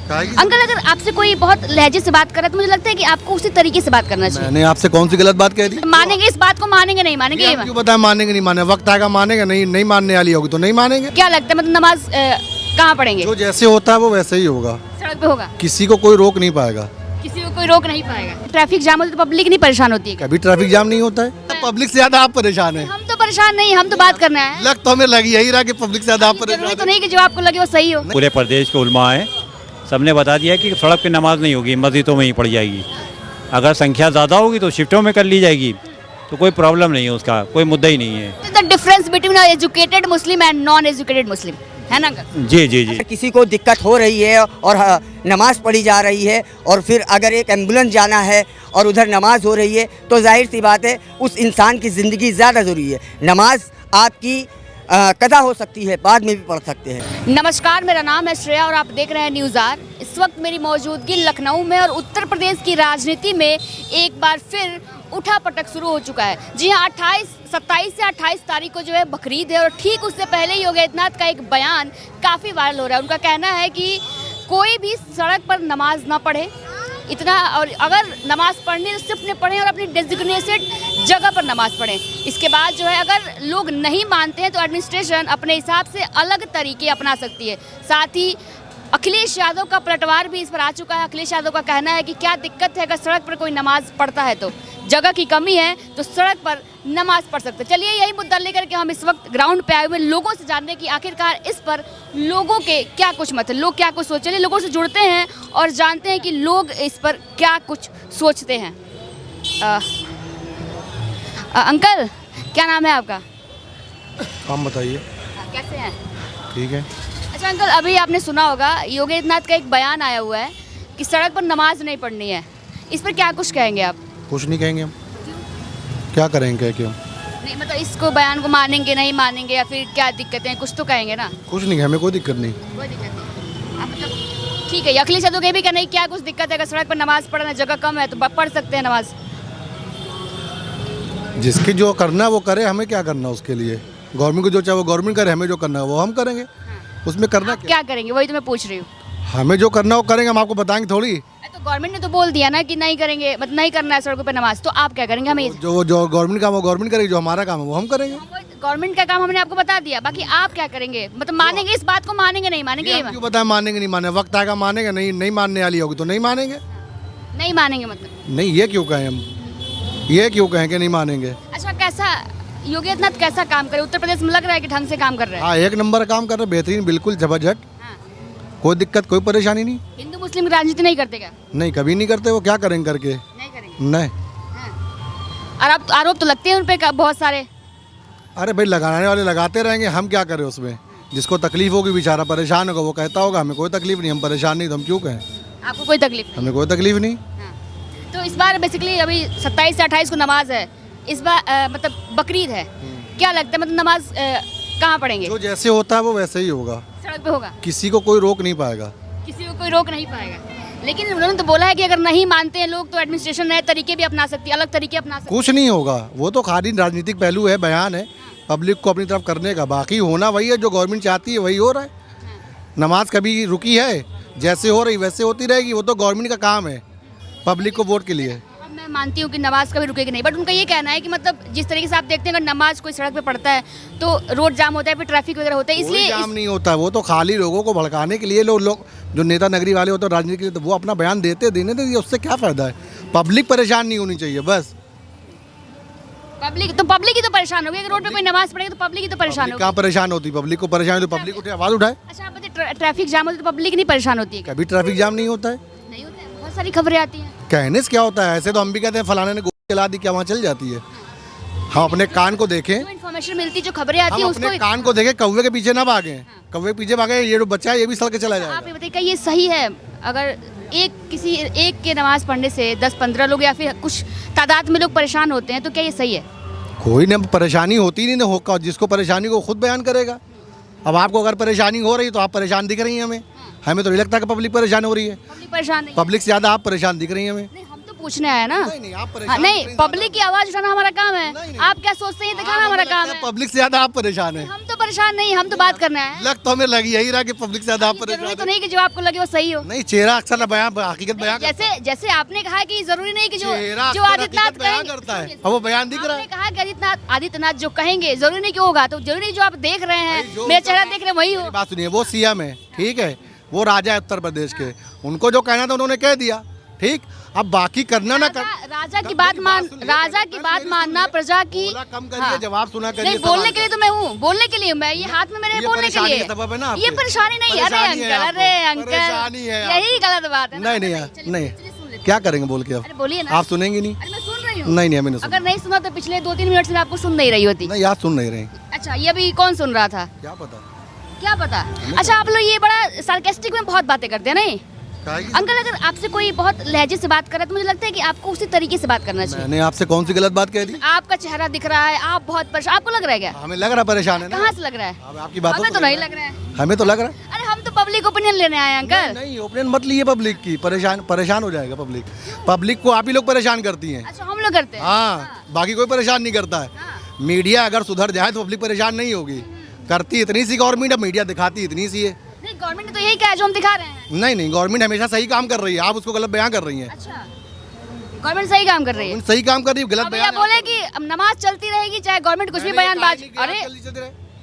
Uncle अगर आपसे कोई बहुत लहजे से बात कर रहा है तो मुझे लगता है कि आपको उसी तरीके से बात करना चाहिए। मैंने आपसे कौन सी गलत बात कह दी? मानेंगे इस बात को, मानेंगे नहीं मानेंगे? ये क्यों बताया मानेंगे नहीं माने? वक्त आएगा मानेंगे, नहीं मानने वाली होगी तो नहीं मानेंगे। क्या लगता है मतलब नमाज कहाँ पढ़ेंगे? जो जैसे होता है वो वैसे ही होगा, सड़क पे होगा, किसी को कोई रोक नहीं पाएगा। किसी को कोई रोक नहीं पाएगा। ट्रैफिक जाम होता तो पब्लिक नहीं परेशान होती है? कभी ट्रैफिक जाम नहीं होता है, पब्लिक से ज्यादा आप परेशान है। हम तो परेशान नहीं, हम तो बात करना है। लग तो हमें लगी यही रहा कि पब्लिक से ज्यादा आप जरूरी परेशान तो नहीं कि जो आपको लगे वो सही हो। पूरे प्रदेश के उलमा हैं, सबने बता दिया कि सड़क पे नमाज नहीं होगी, मस्जिदों में ही पढ़ जाएगी। अगर संख्या ज़्यादा होगी तो शिफ्टों में कर ली जाएगी, तो कोई प्रॉब्लम नहीं है, उसका कोई मुद्दा ही नहीं है। The difference between educated Muslim and non educated Muslim, है ना अंकल? जी जी जी। किसी को दिक्कत हो रही है और नमाज पढ़ी जा रही है, और फिर अगर एक एम्बुलेंस जाना है और उधर नमाज हो रही है, तो जाहिर सी बात है उस इंसान की ज़िंदगी ज़्यादा ज़रूरी है। नमाज आपकी कदा हो सकती है, बाद में भी पढ़ सकते हैं। नमस्कार, मेरा नाम है श्रेया और आप देख रहे हैं न्यूज़ आर। इस वक्त मेरी मौजूदगी लखनऊ में और उत्तर प्रदेश की राजनीति में एक बार फिर उठापटक शुरू हो चुका है। जी हाँ, 27 से 28 तारीख को जो है बकरीद है और ठीक उससे पहले ही योगी आदित्यनाथ का एक बयान काफ़ी वायरल हो रहा है। उनका कहना है कि कोई भी सड़क पर नमाज ना पढ़े, इतना, और अगर नमाज पढ़नी तो सिर्फ अपने पढ़ें और अपनी डेजिग्नेटेड जगह पर नमाज पढ़ें। इसके बाद जो है अगर लोग नहीं मानते हैं तो एडमिनिस्ट्रेशन अपने हिसाब से अलग तरीके अपना सकती है। साथ ही अखिलेश यादव का पलटवार भी इस पर आ चुका है। अखिलेश यादव का कहना है कि क्या दिक्कत है अगर सड़क पर कोई नमाज पढ़ता है, तो जगह की कमी है तो सड़क पर नमाज पढ़ सकते। चलिए यही मुद्दा लेकर के हम इस वक्त ग्राउंड पे आए हुए लोगों से जानने की आखिरकार इस पर लोगों के क्या कुछ मत है, लोग क्या कुछ सोच। चलिए लोगों से जुड़ते हैं और जानते हैं कि लोग इस पर क्या कुछ सोचते हैं। अंकल क्या नाम है आपका? आप बताइए। कैसे हैं? ठीक है। अच्छा अंकल, अभी आपने सुना होगा योगी आदित्यनाथ का एक बयान आया हुआ है कि सड़क पर नमाज नहीं पढ़नी है। इस पर क्या कुछ कहेंगे आप? कुछ नहीं कहेंगे हम। क्या करेंगे कह के हम? नहीं मतलब इसको बयान को मानेंगे नहीं मानेंगे या फिर क्या दिक्कतें हैं, कुछ तो कहेंगे ना? कुछ नहीं, हमें कोई दिक्कत नहीं। कोई दिक्कत नहीं। आप मतलब ठीक है, अखिलेश यादव के भी कहना है क्या कुछ दिक्कत है अगर सड़क पर नमाज पढ़ना, जगह कम है तो पढ़ सकते हैं नमाज। जिसकी जो करना है वो करे, हमें क्या करना उसके लिए? गवर्नमेंट को जो चाहे वो गवर्नमेंट करे, हमें जो करना है वो हम करेंगे। उसमें करना आप क्या करेंगे वही तो मैं पूछ रही हूँ। हमें जो करना है वो करेंगे, हम आपको बताएंगे थोड़ी। तो गवर्नमेंट ने तो बोल दिया ना कि नहीं करेंगे, मतलब नहीं करना है सड़कों पर नमाज, तो आप क्या करेंगे? हमें जो गवर्नमेंट काम है वो गवर्नमेंट करेगी, जो हमारा काम है वो हम करेंगे। गवर्नमेंट का काम हमने आपको बता दिया, बाकी आप क्या करेंगे? मतलब मानेंगे इस बात को, मानेंगे नहीं मानेंगे? क्यों बताया मानेंगे नहीं माने? वक्त आएगा मानेंगे, नहीं मानने वाली होगी तो नहीं मानेंगे। नहीं मानेंगे मतलब नहीं, ये क्यों कहें हम? ये क्यों कहें कि नहीं मानेंगे? अच्छा, कैसा योगी आदित्यनाथ कैसा काम करे? उत्तर प्रदेश में लग रहा है कि ढंग से काम कर रहे हैं। हाँ, एक नंबर काम कर रहे, बेहतरीन, बिल्कुल जबरदस्त। हाँ। कोई दिक्कत कोई परेशानी नहीं। हिंदू मुस्लिम की राजनीति नहीं करते क्या? नहीं, कभी नहीं करते। वो क्या करेंगे करके? नहीं करेंगे। नहीं। और अब आरोप तो लगते हैं उन पे बहुत सारे। अरे भाई, लगाने वाले लगाते रहेंगे, हम क्या करें उसमें? जिसको तकलीफ होगी बेचारा परेशान होगा, वो कहता होगा। हमें कोई तकलीफ नहीं, हम परेशान नहीं तो हम क्यों कहें? आपको कोई तकलीफ नहीं? हमें कोई तकलीफ नहीं। तो इस बार बेसिकली अभी 27 से 28 को नमाज है, इस बार मतलब बकरीद है, क्या लगता है मतलब नमाज कहाँ पढ़ेंगे? जो जैसे होता है वो वैसे ही होगा, सड़क पे होगा, किसी को कोई रोक नहीं पाएगा। किसी को कोई रोक नहीं पाएगा। लेकिन उन्होंने तो बोला है कि अगर नहीं मानते हैं लोग तो एडमिनिस्ट्रेशन नए तरीके भी अपना सकती है, अलग तरीके अपना सकती है। कुछ नहीं होगा, वो तो खाली राजनीतिक पहलू है, बयान है पब्लिक को अपनी तरफ करने का। बाकी होना वही है, जो गवर्नमेंट चाहती है वही हो रहा है। नमाज कभी रुकी है? जैसे हो रही वैसे होती रहेगी, वो तो गवर्नमेंट का काम है, पब्लिक को वोट के लिए। अब मैं मानती हूँ कि नमाज कभी रुकेगी नहीं, बट उनका ये कहना है कि मतलब जिस तरीके से आप देखते हैं अगर नमाज कोई सड़क पे पढ़ता है तो रोड जाम होता है, फिर ट्रैफिक वगैरह होता है, इसलिए जाम नहीं होता। वो तो खाली लोगों को भड़काने के लिए लोग जो नेता नगरी वाले होते हैं राजनीति के लिए, तो वो अपना बयान देने दे, उससे क्या फायदा है? पब्लिक परेशान नहीं होनी चाहिए बस। पब्लिक ही तो परेशान होगी। अगर रोड पे कोई नमाज पढ़ेगा तो पब्लिक ही तो परेशान होगी। कहाँ परेशान होती? पब्लिक को परेशान हो तो पब्लिक उठे आवाज उठाए। अच्छा, आप बताइए, ट्रैफिक जाम होता है तो पब्लिक नहीं परेशान होती है? कभी ट्रैफिक जाम नहीं होता है। नहीं होता है, बहुत सारी खबरें आती हैं। कहने से क्या होता है? ऐसे तो हम भी कहते हैं फलाने ने गोली चला दी, क्या वहाँ चल जाती है? हम अपने कान को देखें, जो इन्फॉर्मेशन मिलती, जो खबरें आती है हम उसको अपने कान को देखें, कौवे के पीछे ना भागे। कौवे के पीछे भागे, ये जो बच्चा है ये भी सड़ के चला आप जाएगा। ये बताइए, क्या ये सही है? अगर किसी एक के नमाज पढ़ने से 10-15 लोग या फिर कुछ तादाद में लोग परेशान होते हैं, तो क्या ये सही है? कोई ना परेशानी होती नहीं ना होगा, जिसको परेशानी को खुद बयान करेगा। अब आपको अगर परेशानी हो रही है तो आप परेशान दिख रही हैं हमें तो नहीं लगता कि पब्लिक परेशान हो रही है। पब्लिक परेशान नहीं? पब्लिक से ज़्यादा आप परेशान दिख रही हैं हमें। नहीं, हम तो पूछने आया ना। नहीं, आप परेशान नहीं, दिख रही हैं पब्लिक की आवाज़ उठाना हमारा काम है। आप क्या सोचते हैं दिखाना हमारा काम है। पब्लिक से ज़्यादा आप परेशान हैं। हम तो परेशान नहीं, हम तो बात करना है। लग तो हमें लगी यही रहा कि पब्लिक से ज्यादा आप जरूरी परेशान तो है। नहीं कि जो आपको लगे वो सही हो। नहीं, चेहरा अक्सर ना बयान हकीकत बयान करता जैसे जैसे आपने कहा कि जरूरी नहीं कि है। चेहरा जो अक्सर आदित्यनाथ हकीकत बयान कहेंगे, करता है सुनिए, और वो बयान दिख रहा आपने है। कहा कि आदित्यनाथ जो कहेंगे जरूरी नहीं कि होगा, तो जरूरी जो आप देख रहे हैं, भाई, जो मेरा उनका चेहरा काम- देख रहे हैं वही हो। मेरी बात सुनिए, वो सीएम है, ठीक है, वो राजा है उत्तर प्रदेश के, उनको जो कहना था उन्होंने कह दिया, ठीक। अब बाकी करना ना कर राजा की बात मान, राजा की बात मानना प्रजा की। बोला कम करिए, हाँ। जवाब सुना करिए। नहीं, बोलने के लिए तो मैं हूँ, बोलने के लिए मैं, ये हाथ में मेरे ये बोलने के परेशानी लिए। का सबब है ना आपके? ये परेशानी नहीं है। अरे परेशानी है अंकल, आपको, अरे अंकल, परेशानी है यही गलत बात है ना। नहीं नहीं चलिए, नहीं, चलिए, सुन लेते हैं। क्या करेंगे बोल के अब? अरे बोलिए ना। आप सुनेंगी नहीं? अरे मैं सुन रही हूँ। नहीं नहीं, मैंने सुना अगर नहीं सुना तो पिछले 2-3 मिनट से मैं आपको सुन नहीं रही होती। नहीं, याद सुन नहीं रहे। अच्छा, ये अभी कौन सुन रहा था? क्या पता क्या पता। अच्छा, आप लोग ये बड़ा सार्केस्टिक में बहुत बातें करते हैं नहीं काहे की? अंकल? अगर आपसे कोई बहुत लहजे से बात कर रहा है तो मुझे लगता है कि आपको उसी तरीके से बात करना चाहिए। मैंने आपसे कौन सी गलत बात कह दी? आपका चेहरा दिख रहा है, आप बहुत परेशान, आपको लग रहा है क्या? हमें लग रहा परेशान है ना। कहाँ से लग रहा है? अब आपकी बातों हमें से तो लग नहीं रहा है। लग रहा है। हमें तो लग रहा है। अरे हम तो पब्लिक ओपिनियन लेने आए हैं अंकल। नहीं, ओपिनियन मत लिए पब्लिक की, परेशान हो जाएगा पब्लिक। पब्लिक को आप ही लोग परेशान करती हैं। अच्छा, हम लोग करते हैं। हाँ, बाकी कोई परेशान नहीं करता है। हाँ। मीडिया अगर सुधर जाए तो पब्लिक परेशान नहीं होगी। करती इतनी सी गवर्नमेंट, अब मीडिया दिखाती इतनी सी है। नहीं, गवर्नमेंट ने तो यही कहा है जो हम दिखा रहे हैं। नहीं नहीं, गवर्नमेंट हमेशा सही काम कर रही है, आप उसको गलत बयान कर रही हैं। अच्छा, गवर्नमेंट सही काम कर रही है। गवर्नमेंट सही काम कर रही है, गलत अब ये बयान बोले कि अब नमाज चलती रहेगी चाहे गवर्नमेंट कुछ भी बयानबाजी। अरे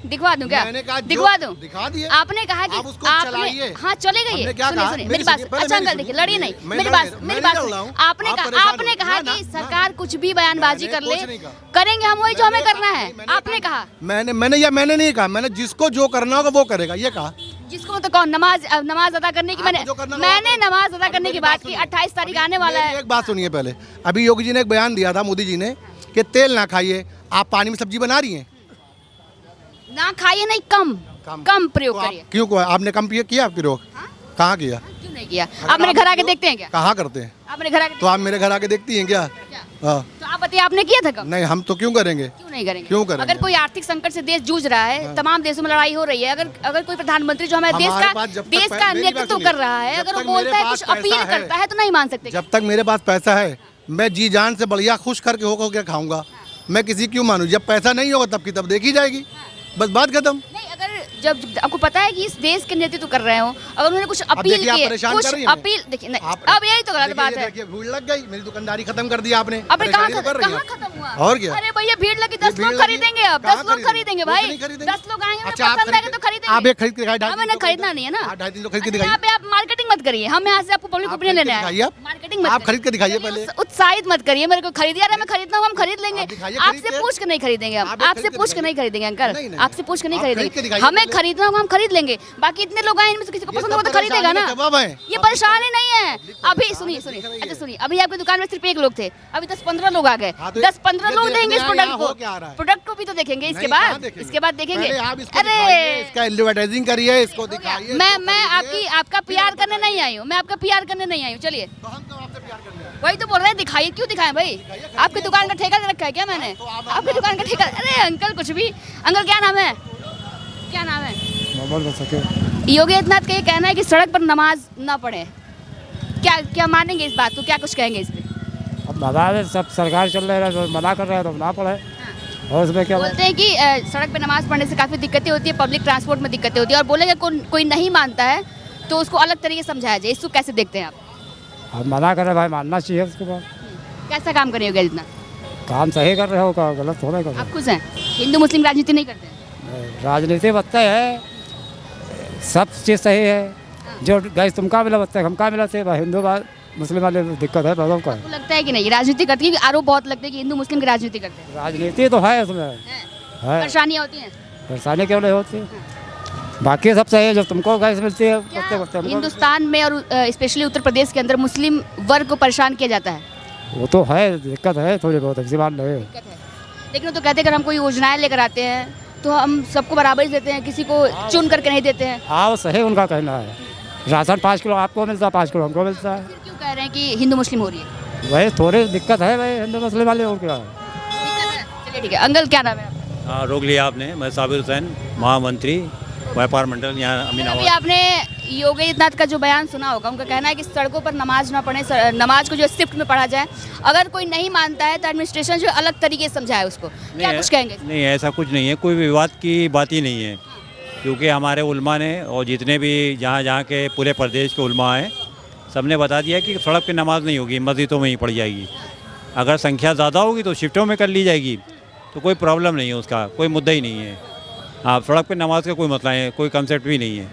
दिखवा दूं क्या? मैंने कहा जो- दिखवा दूं? दिखा दिए। आपने कहा कि आप उसको चलाइए। हाँ चलेगा ये। हमने क्या सुनिए, कहा? सुनिए, मेरी मेरी बात सुनिए, पहले अच्छा मेरी अंकल देखिए, लड़िए नहीं, मैं मेरी लड़ बात नहीं रहा, मेरी मैं बात नहीं सुनिए। लड़ रहा हूँ। आपने आप कहा परेशान हो। कि ना, सरकार कुछ भी बयानबाजी मैंने कर ले, कुछ नहीं कहा। करेंगे हम वही जो हमें करना है। आपने कहा मैंने नहीं कहा, मैंने जिसको जो करना होगा वो करेगा, ये कहा। जिसको तो कौन नमाज अदा करने की आपको जो करना होगा मैंने वो- नमाज अदा अभी करने मेरी की बात की। सुनिए। 28 तारीख आने वाला मेरी है। एक बात सुनिए पहले। अभी योगी जी ने एक बयान दिया था, मोदी जी ने, कि तेल ना खाइए। आप पानी में सब्जी बना रही हैं, ना खाइए, नहीं कम प्रयोग तो आप करिए। क्यों आपने कम किया प्रयोग? हाँ? कहाँ किया? क्यों नहीं किया? आप मेरे घर आके देखते हैं क्या? कहाँ करते हैं? आप मेरे घर आके तो आप मेरे घर आके देखती हैं क्या? क्या? हाँ। तो आप बताइए, आपने किया था कब? नहीं, हम तो क्यों करेंगे? क्यों नहीं करेंगे? क्यों करेंगे? अगर कोई आर्थिक संकट से देश जूझ रहा है, तमाम देशों में लड़ाई हो रही है, अगर कोई प्रधानमंत्री जो हमारे हमारे पास जब तक देश का मेरी बात नेतृत्व सुनिए, कर रहा है, जब अगर वो तक बोलता मेरे है, पास कुछ अपील पैसा है, करता है, तो नहीं मान सकते। जब तक मेरे पास पैसा है, मैं जी जान से बढ़िया खुश करके होकर खाऊंगा। मैं किसी क्यों मानूं? जब पैसा नहीं होगा तब की तब देखी जाएगी, बस बात खत्म। नहीं, अगर जब आपको पता है कि इस देश के नेतृत्व कर रहे हो, अगर उन्होंने कुछ अपील देखिए, आप की है, परेशान कुछ कर रही हैं अपील, देखिए नहीं, आप- अब यही तो गलत देखिए, बात ये है। देखिए, भीड़ लग गई, मेरी दुकानदारी खत्म कर दी आपने। अबे कहाँ परेशानी तो कर रही हैं। खत्म हुआ? और क्या? अरे भैया, भीड़ लगी, 10 भीड़ लोग लगी, खरीदेंगे। अब कहाँ 10 लोग खरीदेंगे भाई। नहीं खरीदेंगे। 10 लोग आएंगे, अच्छा, आप पसंद आएगा खरीद तो खरीदेंगे। आप एक खरीद के दिखाइए, ढाई हमें तीन सौ खरीदना नहीं है ना। 250 खरीद के अरे दिखाइए। यहाँ पे आप मार्केटिंग मत करिए। हम यहाँ से आपको पब्लिक आप ओपिनियन खरीद लेने के आए दिखाइए हैं। आप। मार्केटिंग मत आप खरीद के दिखाइए करिए। पहले। उत्साहित मत करिए मेरे को। खरीद यार, मैं खरीदना हूँ, हम खरीद लेंगे। आप दिखाइए, खरीद आपसे के। पूछ के नहीं खरीदेंगे हम। आप एक आपसे खरीद के पूछ के नहीं दिखाइए। खरीदेंगे अंकल। नहीं, नहीं, आपसे पूछ के नहीं आप खरीद के खरीदेंगे। दिखाइए हमें पहले। खरीदना होगा, हम खरीद लेंगे। बाकी इतने लोग आए, इनमें से किसी को ये पसंद सब होगा तो खरीदेगा ना। परेशानी का सबब है। ये परेशानी नहीं है। अभी सुनिए, दिख रही है। अच्छा सुनिए, अभी आपकी दुकान में सिर्फ एक लोग थे, अभी 10-15 लोग आ गए। हाँ, तो 10-15 ये लोग देखने देखेंगे इस आए, प्रोडक्ट यहाँ को। हो क्या रहा है? प्रोडक्ट को भी तो देखेंगे इसके नहीं, कहाँ बाद। देखेंगे? इसके बाद देखेंगे। पहले आप इसको दिखाइए, इसका एडवर्टाइजिंग करिए, इसको दिखाइए। मैं आपका पीआर करने नहीं आई हूँ। मैं आपका पीआर करने नहीं आई हूँ। चलिए, तो हम तो आपसे प्यार करने आए। वही तो बोल रहे हैं, दिखाइए। क्यों दिखाएं भाई? आपकी दुकान का ठेका रखा है क्या मैंने? आपकी दुकान का ठेका? अरे अंकल कुछ भी। अंकल क्या नाम है? क्या नाम है? योगी आदित्यनाथ का ये कहना है कि सड़क पर नमाज ना पढ़े। क्या मानेंगे इस बात को? क्या कुछ कहेंगे इस पे? अब मना है, सब सरकार चल रहा है, तो मना कर रहा है तो ना पड़े। और उसमें क्या बोलते हैं कि सड़क पे नमाज पढ़ने से काफ़ी दिक्कतें होती है, पब्लिक ट्रांसपोर्ट में दिक्कतें होती है, और बोलेंगे कोई नहीं मानता है तो उसको अलग तरीके से समझाया जाए। इसको कैसे देखते हैं आप? अब मना कर रहे भाई, मानना चाहिए उसके बाद। कैसा काम करेंगे आदित्यनाथ? काम सही कर रहे हो, का गलत थोड़ा कर रहे आप खुश हैं? हिंदू मुस्लिम राजनीति नहीं करते हैं? हो। राजनीति बत्ता है, सब चीज़ सही है। जो गैस तुमका मिला बत्ता हमका मिला थे, हिंदू मुस्लिम वाले दिक्कत है लोगों का। आपको लगता है कि नहीं राजनीति करती है? आरोप बहुत लगते हैं कि हिंदू मुस्लिम की राजनीति करते हैं। राजनीति तो है उसमें, हैं? है। परेशानियाँ होती हैं? परेशानी क्यों नहीं होती? बाकी सब सही है, जो तुमको गैस मिलती है क्या बत्ते बत्ते हमको। हिंदुस्तान में और स्पेशली उत्तर प्रदेश के अंदर मुस्लिम वर्ग को परेशान किया जाता है? वो तो है, दिक्कत है थोड़ी बहुत, ऐसी बात नहीं है। दिक्कत है। लेकिन वो तो कहते हैं अगर हम कोई योजनाएं लेकर आते हैं तो हम सबको बराबर ही देते हैं, किसी को चुन करके नहीं देते हैं। हाँ वो सही उनका कहना है। राशन 5 किलो आपको मिलता है, 5 किलो हमको मिलता है। फिर क्यों कह रहे हैं कि हिंदू मुस्लिम हो रही है? वही थोड़ी दिक्कत है भाई, हिंदू मुस्लिम वाले और क्या है। दिक्कत है। चलिए ठीक है। अंकल क्या नाम है आपका? हाँ, रोक लिया आपने। मैं साबिर हुसैन, महामंत्री व्यापार मंडल यहाँ अभी अमीनाबाद। आपने योगी आदित्यनाथ का जो बयान सुना होगा, उनका कहना है कि सड़कों पर नमाज ना पढ़े, नमाज को जो शिफ्ट में पढ़ा जाए। अगर कोई नहीं मानता है तो एडमिनिस्ट्रेशन जो अलग तरीके से समझाए उसको, क्या कुछ कहेंगे? नहीं, ऐसा कुछ नहीं है, कोई विवाद की बात ही नहीं है, क्योंकि हमारे उलमा ने और जितने भी जहाँ जहाँ के पूरे प्रदेश के उलमा हैं, सबने बता दिया कि सड़क पे नमाज नहीं होगी, मस्जिदों में ही पढ़ी जाएगी। अगर संख्या ज़्यादा होगी तो शिफ्टों में कर ली जाएगी, तो कोई प्रॉब्लम नहीं है, उसका कोई मुद्दा ही नहीं है। हाँ, सड़क पे नमाज का कोई मसला है, कोई कंसेप्ट भी नहीं है।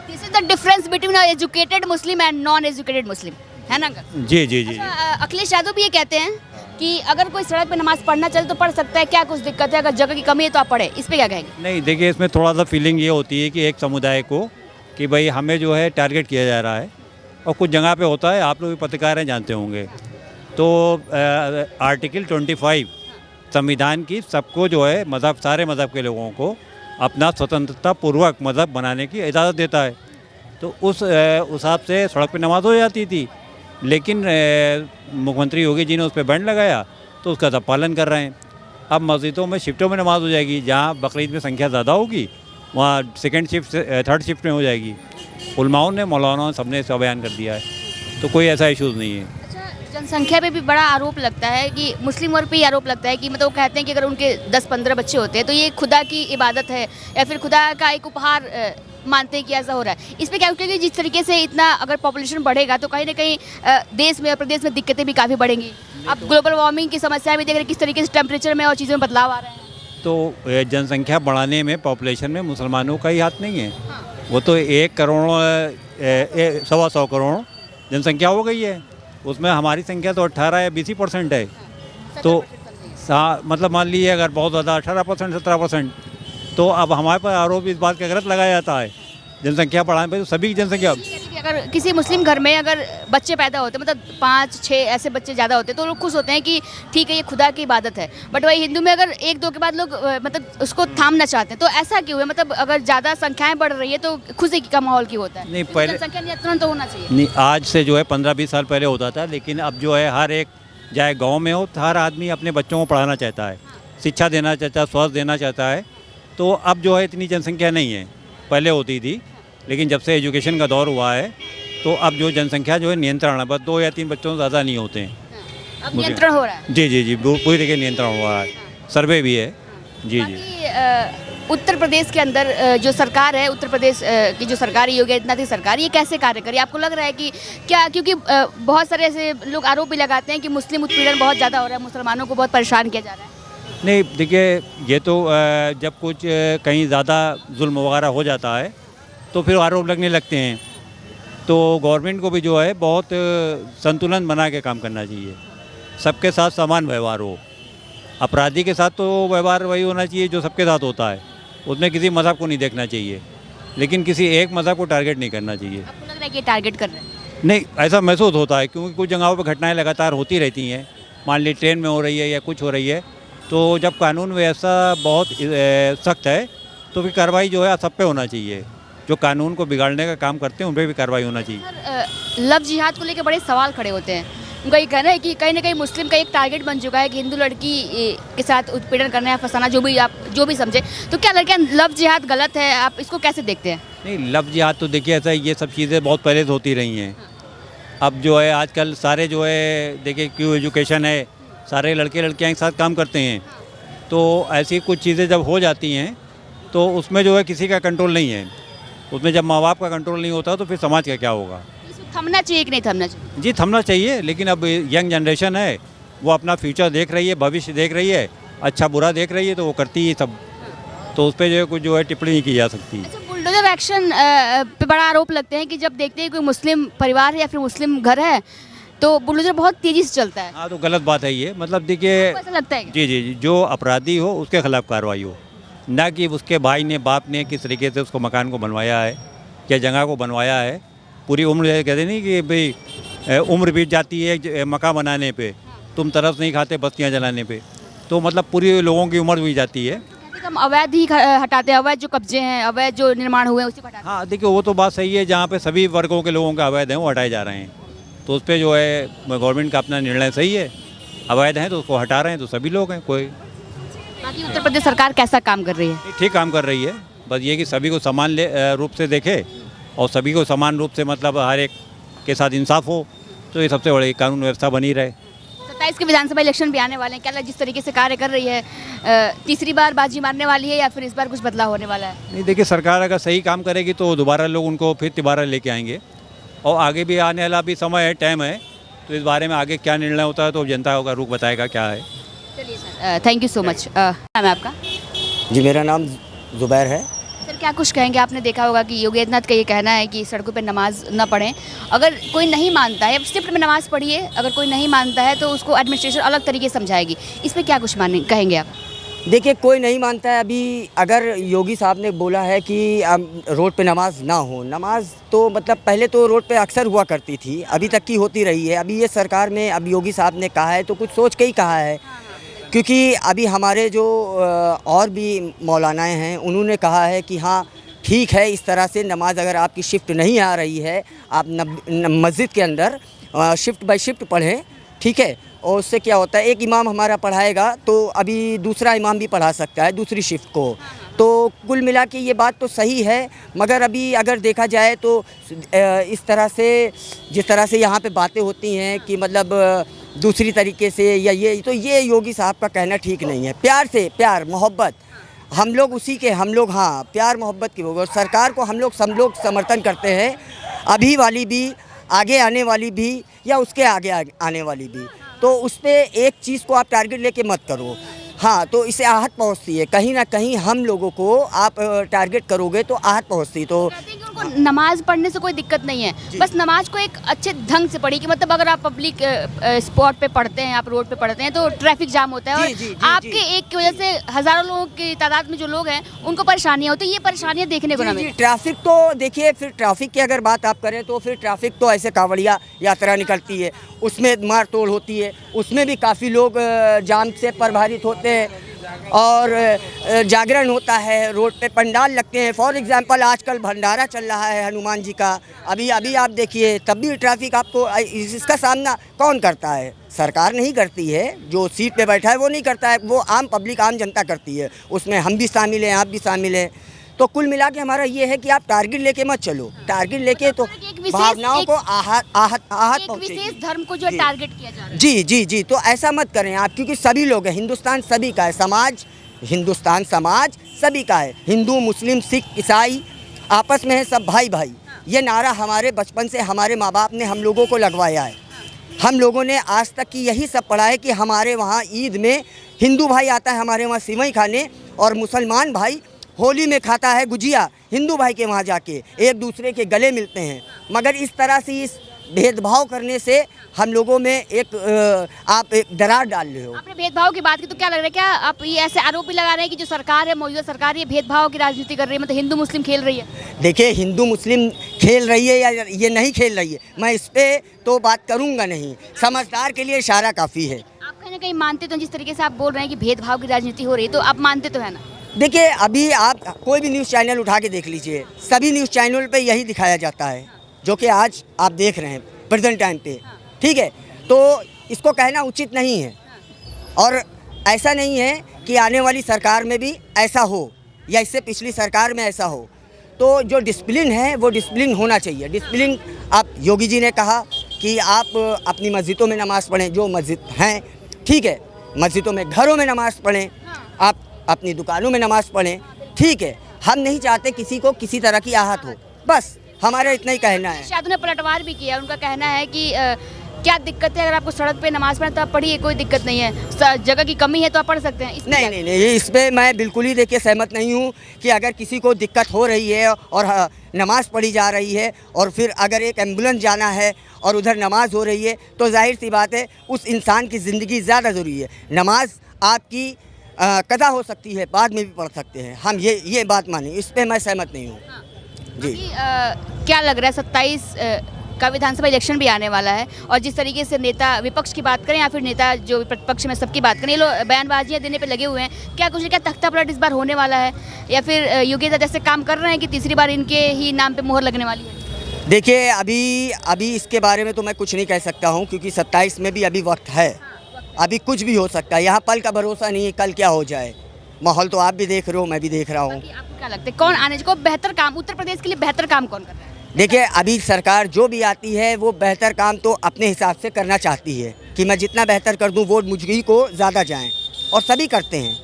This is the difference between educated Muslim and non educated Muslim, है ना अंकल? जी जी जी। अखिलेश यादव भी ये कहते हैं कि अगर कोई सड़क पे नमाज पढ़ना चाहे तो पढ़ सकता है, क्या कुछ दिक्कत है, अगर जगह की कमी है तो आप पढ़े, इस पे क्या कहेंगे? नहीं, देखिए, इसमें थोड़ा सा फीलिंग ये होती है कि एक समुदाय को कि भाई हमें जो है टारगेट किया जा रहा है, और कुछ जगह पे होता है, आप लोग भी पत्रकार हैं, जानते होंगे, तो आर्टिकल 25 संविधान की सबको जो है मज़हब, सारे मज़हब के लोगों को अपना स्वतंत्रता पूर्वक मज़हब बनाने की इजाज़त देता है। तो उस हिसाब से सड़क पे नमाज हो जाती थी, लेकिन मुख्यमंत्री योगी जी ने उस पर बैन लगाया, तो उसका सब पालन कर रहे हैं। अब मस्जिदों में शिफ्टों में नमाज हो जाएगी, जहाँ बकरीद में संख्या ज़्यादा होगी वहाँ सेकंड शिफ्ट थर्ड शिफ्ट में हो जाएगी। उलमाओं ने, मौलानाओं ने, सबने इसका बयान कर दिया है, तो कोई ऐसा इशूज़ नहीं है। जनसंख्या पे भी बड़ा आरोप लगता है कि मुस्लिम वर्ग पे ही आरोप लगता है कि मतलब वो कहते हैं कि अगर उनके 10-15 बच्चे होते हैं तो ये खुदा की इबादत है या फिर खुदा का एक उपहार मानते हैं कि ऐसा हो रहा है। इस पे क्या, क्योंकि जिस तरीके से इतना अगर पॉपुलेशन बढ़ेगा तो कहीं ना कहीं देश में और प्रदेश में दिक्कतें भी काफ़ी बढ़ेंगी। अब ग्लोबल वार्मिंग की समस्या भी देख रहे हैं, किस तरीके से टेम्परेचर में और चीज़ों में बदलाव आ रहे हैं। तो जनसंख्या बढ़ाने में, पॉपुलेशन में मुसलमानों का ही हाथ नहीं है। वो तो 1 करोड़ 125 करोड़ जनसंख्या हो गई है, उसमें हमारी संख्या तो 18 या 20% है। तो मतलब मान लीजिए अगर बहुत ज़्यादा 18% 17%, तो अब हमारे पर आरोप इस बात का गलत लगाया जाता है जनसंख्या बढ़ाने पर। तो सभी की जनसंख्या, अगर किसी मुस्लिम घर में अगर बच्चे पैदा होते, मतलब 5-6 ऐसे बच्चे ज़्यादा होते, तो लोग खुश होते हैं कि ठीक है ये खुदा की इबादत है। बट वही हिंदू में अगर 1-2 के बाद लोग मतलब उसको थामना चाहते हैं, तो ऐसा क्यों है? मतलब अगर ज़्यादा संख्याएं बढ़ रही है तो खुशी का माहौल क्यों होता है? नहीं, पहले जनसंख्या नियंत्रण तो होना चाहिए। नहीं, आज से जो है 15-20 साल पहले होता था, लेकिन अब जो है हर एक, चाहे गाँव में हो, हर आदमी अपने बच्चों को पढ़ाना चाहता है, शिक्षा देना चाहता है, स्वास्थ्य देना चाहता है। तो अब जो है इतनी जनसंख्या नहीं है, पहले होती थी, लेकिन जब से एजुकेशन का दौर हुआ है तो अब जो जनसंख्या जो है नियंत्रण है, बस 2 या 3 बच्चों से ज़्यादा नहीं होते हैं। अब नियंत्रण हो रहा है। जी जी जी, पूरी तरीके नियंत्रण हो रहा है, सर्वे भी है। जी जी। उत्तर प्रदेश के अंदर जो सरकार है, उत्तर प्रदेश की जो सरकार है, योगी आदित्यनाथ की सरकार, ये कैसे कार्य करी? आपको लग रहा है कि क्या, क्योंकि बहुत सारे ऐसे लोग आरोप भी लगाते हैं कि मुस्लिम उत्पीड़न बहुत ज़्यादा हो रहा है, मुसलमानों को बहुत परेशान किया जा रहा है। नहीं, देखिए, ये तो जब कुछ कहीं ज़्यादा जुल्म वगैरह हो जाता है तो फिर आरोप लगने लगते हैं। तो गवर्नमेंट को भी जो है बहुत संतुलन बना के काम करना चाहिए, सबके साथ समान व्यवहार हो। अपराधी के साथ तो व्यवहार वही होना चाहिए जो सबके साथ होता है, उसमें किसी मज़हब को नहीं देखना चाहिए, लेकिन किसी एक मज़हब को टारगेट नहीं करना चाहिए। आपको लग रहा है कि टारगेट कर रहे हैं? नहीं, ऐसा महसूस होता है, क्योंकि कुछ जगहों पर घटनाएं लगातार होती रहती हैं। मान ली ट्रेन में हो रही है या कुछ हो रही है, तो जब कानून व्यवस्था बहुत सख्त है तो फिर कार्रवाई जो है सब पे होना चाहिए। जो कानून को बिगाड़ने का काम करते हैं उन पर भी कार्रवाई होना चाहिए। लव जिहाद को लेकर बड़े सवाल खड़े होते हैं। उनका ये कहना है कि कहीं ना कहीं मुस्लिम का एक टारगेट बन चुका है कि हिंदू लड़की के साथ उत्पीड़न करना या फंसाना, जो भी समझे। तो क्या लड़कियाँ लव जिहाद गलत है? आप इसको कैसे देखते हैं? नहीं, लव जिहाद तो देखिए ऐसा, ये सब चीज़ें बहुत पहले से होती रही हैं। अब जो है आजकल सारे जो है, देखिए क्यों एजुकेशन है, सारे लड़के लड़कियाँ एक साथ काम करते हैं, तो ऐसी कुछ चीज़ें जब हो जाती हैं तो उसमें जो है किसी का कंट्रोल नहीं है। उसमें जब माँ बाप का कंट्रोल नहीं होता तो फिर समाज का क्या होगा? इसको थमना चाहिए कि नहीं थमना चाहिए? जी, थमना चाहिए, लेकिन अब यंग जनरेशन है, वो अपना फ्यूचर देख रही है, भविष्य देख रही है, अच्छा बुरा देख रही है, तो वो करती है सब। तो उस पर जो है कुछ जो है टिप्पणी नहीं की जा सकती। अच्छा, बुलडोजर एक्शन पे बड़ा आरोप लगते हैं कि जब देखते हैं कोई मुस्लिम परिवार है या फिर मुस्लिम घर है तो बुलडोजर बहुत तेज़ी से चलता है। हाँ, तो गलत बात है ये। मतलब देखिए, ऐसा लगता है? जी जी, जो अपराधी हो उसके खिलाफ कार्रवाई हो, ना कि उसके भाई ने, बाप ने किस तरीके से उसको मकान को बनवाया है या जगह को बनवाया है। पूरी उम्र कहते नहीं कि भाई उम्र बीत जाती है मकान बनाने पे, तुम तरस नहीं खाते बस्तियाँ जलाने पे, तो मतलब पूरी लोगों की उम्र बीत जाती है। हम अवैध ही हटाते हैं, अवैध जो कब्जे हैं, अवैध जो निर्माण हुए हैं उसी को हटाते हैं। हाँ, देखिए, वो तो बात सही है, जहाँ पे सभी वर्गों के लोगों का अवैध हैं वो हटाए जा रहे हैं, तो उस पर जो है गवर्नमेंट का अपना निर्णय सही है। अवैध हैं तो उसको हटा रहे हैं, तो सभी लोग हैं। कोई बाकी उत्तर प्रदेश सरकार कैसा काम कर रही है? ठीक काम कर रही है, बस ये कि सभी को समान रूप से देखे और सभी को समान रूप से मतलब हर एक के साथ इंसाफ हो, तो ये सबसे बड़ी कानून व्यवस्था बनी रहे। 27 के विधानसभा इलेक्शन भी आने वाले हैं, क्या लग जिस तरीके से कार्य कर रही है, तीसरी बार बाजी मारने वाली है या फिर इस बार कुछ बदलाव होने वाला है? नहीं, देखिए, सरकार अगर सही काम करेगी तो दोबारा लोग उनको फिर दोबारा लेके आएंगे, और आगे भी आने वाला भी समय है, टाइम है, तो इस बारे में आगे क्या निर्णय होता है तो जनता का रुख बताएगा क्या है। चलिए sir, thank you so much. नाम है आपका? जी, मेरा नाम जुबैर है। सर, क्या कुछ कहेंगे? आपने देखा होगा कि योगी आदित्यनाथ का ये कहना है कि सड़कों पर नमाज न पढ़ें, अगर कोई नहीं मानता है शिफ्ट में नमाज पढ़िए, अगर कोई नहीं मानता है तो उसको एडमिनिस्ट्रेशन अलग तरीके से समझाएगी, इसमें क्या कुछ कहेंगे आप? देखिए, कोई नहीं मानता है। अभी अगर योगी साहब ने बोला है कि रोड पे नमाज ना हो, नमाज तो मतलब पहले तो रोड पे अक्सर हुआ करती थी, अभी तक की होती रही है। अभी ये सरकार में अब योगी साहब ने कहा है तो कुछ सोच के ही कहा है, क्योंकि अभी हमारे जो और भी मौलानाएं हैं उन्होंने कहा है कि हाँ ठीक है, इस तरह से नमाज अगर आपकी शिफ्ट नहीं आ रही है, आप मस्जिद के अंदर शिफ्ट बाय शिफ्ट पढ़ें, ठीक है। और उससे क्या होता है, एक इमाम हमारा पढ़ाएगा तो अभी दूसरा इमाम भी पढ़ा सकता है दूसरी शिफ्ट को। तो कुल मिला के ये बात तो सही है, मगर अभी अगर देखा जाए तो इस तरह से जिस तरह से यहाँ पे बातें होती हैं कि मतलब दूसरी तरीके से या ये योगी साहब का कहना ठीक नहीं है। प्यार से, प्यार मोहब्बत हम लोग उसी के, हम लोग हाँ प्यार मोहब्बत की होगी, और सरकार को हम लोग समर्थन करते हैं, अभी वाली भी, आगे आने वाली भी, या उसके आगे आने वाली भी। तो उस पर एक चीज़ को आप टारगेट लेके मत करो, हाँ, तो इसे आहत पहुँचती है कहीं ना कहीं। हम लोगों को आप टारगेट करोगे तो आहत पहुँचती। तो उनको नमाज पढ़ने से कोई दिक्कत नहीं है, बस नमाज को एक अच्छे ढंग से पढ़ी, कि मतलब अगर आप पब्लिक स्पॉट पे पढ़ते हैं, आप रोड पे पढ़ते हैं तो ट्रैफिक जाम होता है, और आपके एक की वजह से हज़ारों लोगों की तादाद में जो लोग हैं उनको परेशानियाँ होती है, ये परेशानियाँ देखने को ना मिले। ट्रैफिक तो देखिए, फिर ट्रैफिक की अगर बात आप करें तो फिर ट्रैफिक तो ऐसे कांवड़िया यात्रा निकलती है, उसमें मार तोड़ होती है, उसमें भी काफ़ी लोग जाम से प्रभावित होते हैं, और जागरण होता है, रोड पे पंडाल लगते हैं। फॉर एग्जांपल आजकल भंडारा चल रहा है हनुमान जी का, अभी आप देखिए, तब भी ट्रैफिक आपको, इसका सामना कौन करता है? सरकार नहीं करती है, जो सीट पे बैठा है वो नहीं करता है, वो आम पब्लिक, आम जनता करती है, उसमें हम भी शामिल हैं, आप भी शामिल हैं। तो कुल मिला के हमारा ये है कि आप टारगेट लेके मत चलो, टारगेट लेके तो भावनाओं को आहत विशेष धर्म को जो टारगेट किया जा रहा है। जी, तो ऐसा मत करें आप, क्योंकि सभी लोग हैं, हिंदुस्तान सभी का है, समाज, हिंदुस्तान समाज सभी का है, हिंदू मुस्लिम सिख ईसाई आपस में है सब भाई भाई। ये नारा हमारे बचपन से हमारे माँ बाप ने हम लोगों को लगवाया है। हम लोगों ने आज तक की यही सब पढ़ा है कि हमारे वहाँ ईद में हिंदू भाई आता है हमारे वहाँ सिवई खाने, और मुसलमान भाई होली में खाता है गुजिया, हिंदू भाई के वहाँ जाके एक दूसरे के गले मिलते हैं। मगर इस तरह से इस भेदभाव करने से हम लोगों में आप एक दरार डाल रहे हो। आपने भेदभाव की बात की तो क्या लग रहा है, क्या आप ये ऐसे आरोप भी लगा रहे हैं कि जो सरकार है, मौजूदा सरकार, ये भेदभाव की राजनीति कर रही है, मतलब हिंदू मुस्लिम खेल रही है? देखिए, हिंदू मुस्लिम खेल रही है या ये नहीं खेल रही है, मैं इस पर तो बात करूँगा नहीं, समझदार के लिए इशारा काफ़ी है। आप कहीं ना कहीं मानते तो, जिस तरीके से आप बोल रहे हैं कि भेदभाव की राजनीति हो रही है, तो आप मानते तो है ना? देखिए, अभी आप कोई भी न्यूज़ चैनल उठा के देख लीजिए, सभी न्यूज़ चैनल पे यही दिखाया जाता है जो कि आज आप देख रहे हैं प्रेजेंट टाइम पे, ठीक है। तो इसको कहना उचित नहीं है, और ऐसा नहीं है कि आने वाली सरकार में भी ऐसा हो या इससे पिछली सरकार में ऐसा हो। तो जो डिसिप्लिन है वो डिसिप्लिन होना चाहिए। डिसिप्लिन, आप योगी जी ने कहा कि आप अपनी मस्जिदों में नमाज़ पढ़ें, जो मस्जिद हैं, ठीक है, मस्जिदों में, घरों में नमाज़ पढ़ें, आप अपनी दुकानों में नमाज़ पढ़ें, ठीक है। हम नहीं चाहते किसी को किसी तरह की आहत हो, बस हमारा इतना ही कहना है। शायद उन्हें पलटवार भी किया, उनका कहना है कि क्या दिक्कत है, अगर आपको सड़क पे नमाज पढ़ना तो आप पढ़िए, कोई दिक्कत नहीं है, जगह की कमी है तो आप पढ़ सकते हैं। नहीं, इस पर मैं बिल्कुल ही देखिए सहमत नहीं हूँ कि अगर किसी को दिक्कत हो रही है और नमाज़ पढ़ी जा रही है, और फिर अगर एक एम्बुलेंस जाना है और उधर नमाज हो रही है, तो जाहिर सी बात है उस इंसान की ज़िंदगी ज़्यादा ज़रूरी है। नमाज आपकी कदा हो सकती है, बाद में भी पढ़ सकते हैं, हम ये बात माने, इस पर मैं सहमत नहीं हूँ। जी, क्या लग रहा है, 27 का विधानसभा इलेक्शन भी आने वाला है, और जिस तरीके से नेता विपक्ष की बात करें या फिर नेता जो प्रतिपक्ष में सबकी बात करें, ये लोग बयानबाजियाँ देने पे लगे हुए हैं, क्या तख्ता पलट इस बार होने वाला है, या फिर योगी जैसे काम कर रहे हैं कि तीसरी बार इनके ही नाम पे मोहर लगने वाली है? देखिए, अभी इसके बारे में तो मैं कुछ नहीं कह सकता हूँ, क्योंकि 27 में भी अभी वक्त है, अभी कुछ भी हो सकता है, यहाँ पल का भरोसा नहीं है कल क्या हो जाए। माहौल तो आप भी देख रहे हो, मैं भी देख रहा हूँ। आपको क्या लगता है, कौन आने को बेहतर काम, उत्तर प्रदेश के लिए बेहतर काम कौन कर रहा है? देखिए अभी सरकार जो भी आती है वो बेहतर काम तो अपने हिसाब से करना चाहती है कि मैं जितना बेहतर कर दूं वोट मुझी को ज़्यादा जाएं, और सभी करते हैं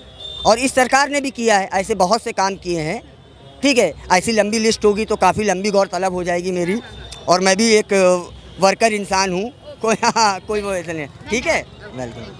और इस सरकार ने भी किया है, ऐसे बहुत से काम किए हैं। ठीक है, ऐसी लंबी लिस्ट होगी तो काफ़ी लंबी गौरतलब हो जाएगी मेरी, और मैं भी एक वर्कर इंसान हूँ, कोई वो ऐसा नहीं। ठीक है, वेलकम।